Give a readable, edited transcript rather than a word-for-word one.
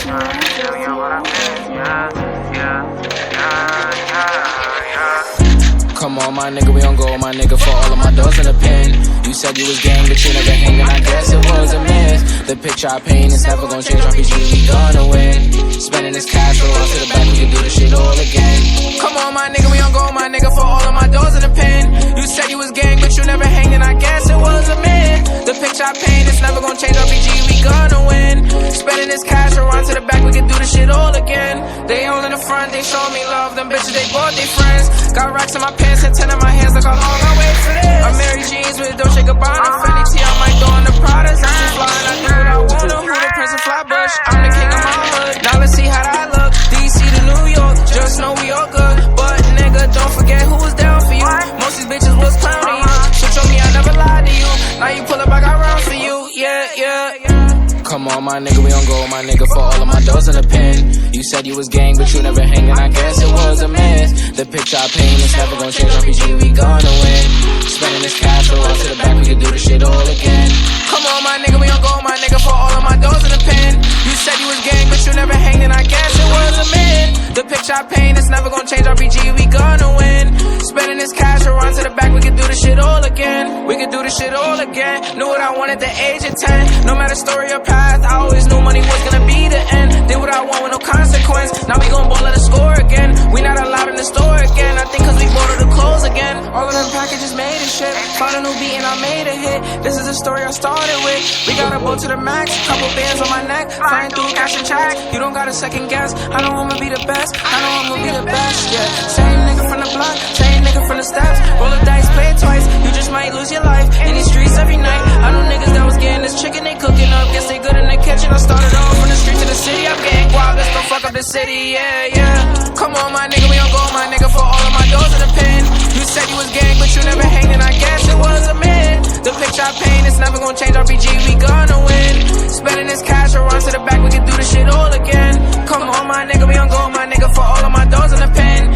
Come on, my nigga, we on go, my nigga, for all of my doors in the pen. You said you was gang, but you never hanging, I guess it was a miss. The picture I paint is never gonna change, RPG, we gonna win. Spending this cash, roll out to the back, we can do this shit all again. Come on, my nigga, we on go, my nigga, for all of my doors in the pen. You said you was gang, but you never hanging, I guess it was a myth. The picture I paint is never gonna change, RPG, we gonna win. Spending this cash, roll out to the back, we can do this shit all again. They all in the front, they show me love, them bitches, they bought their friends. Got racks in my pants and 10 in my hands, look how long I wait for this. I'm Mary Jeans with Dolce Gabbana, Fendi T, I might go on the Pradas. I'm too fly and I do what I wanna. Who the Prince of Flatbush? I'm the king of my hood. Now let's see how that look. DC to New York, just know we all good. But nigga, don't forget who was down for you. Most these bitches was clowning you. Switch on me, I never lied to you. Now you pull up, I got rounds for you. Yeah. Come on, my nigga, we on go, my nigga, for all of my doors in the pen. You said you was gang, but you never hanging, I guess it was a miss. The picture I paint is never gonna change, RPG, we gonna win. Spending this cash, roll out to the back, we can do this shit all again. Come on, my nigga, we on go, my nigga, for all of my doors in the pen. You said you was gang, but you never hanging, I guess it was a myth. The picture I paint is never gonna change, RPG, we gonna win. Spending this cash, roll out to the back, we can do this shit all again. We can do this shit all again. Knew what I wanted at the age of 10. No matter story or path, I always knew money was gonna be the end. Did what I want with no consequence. Now we gon' ball at the score again. We not allowed in the store again. I think cause we bought all the clothes again. All of them packages made a shit. Found a new beat and I made a hit. This is the story I started with. We got a boat to the max. Couple bands on my neck. Flying through cash and check. You don't got a second guess. I know I'ma be the best. I know I'ma be the best, yeah. Same nigga from the block. Same nigga from the steps. Roll the dice, play it twice. You just might lose your life in these streets every night. I know niggas that was getting this chicken they cooking up. Guess they good in the kitchen. I started off from the street to the city. I'm getting wild. Let's go fuck up the city, yeah. Come on, my nigga, we on go, my nigga, for all of my doors in the pen. You said you was gang, but you never hanging, I guess it was a myth. The picture I paint is never gonna change, RPG, we gonna win. Spending this cash, or run to the back, we can do this shit all again. Come on, my nigga, we on go, my nigga, for all of my doors in the pen.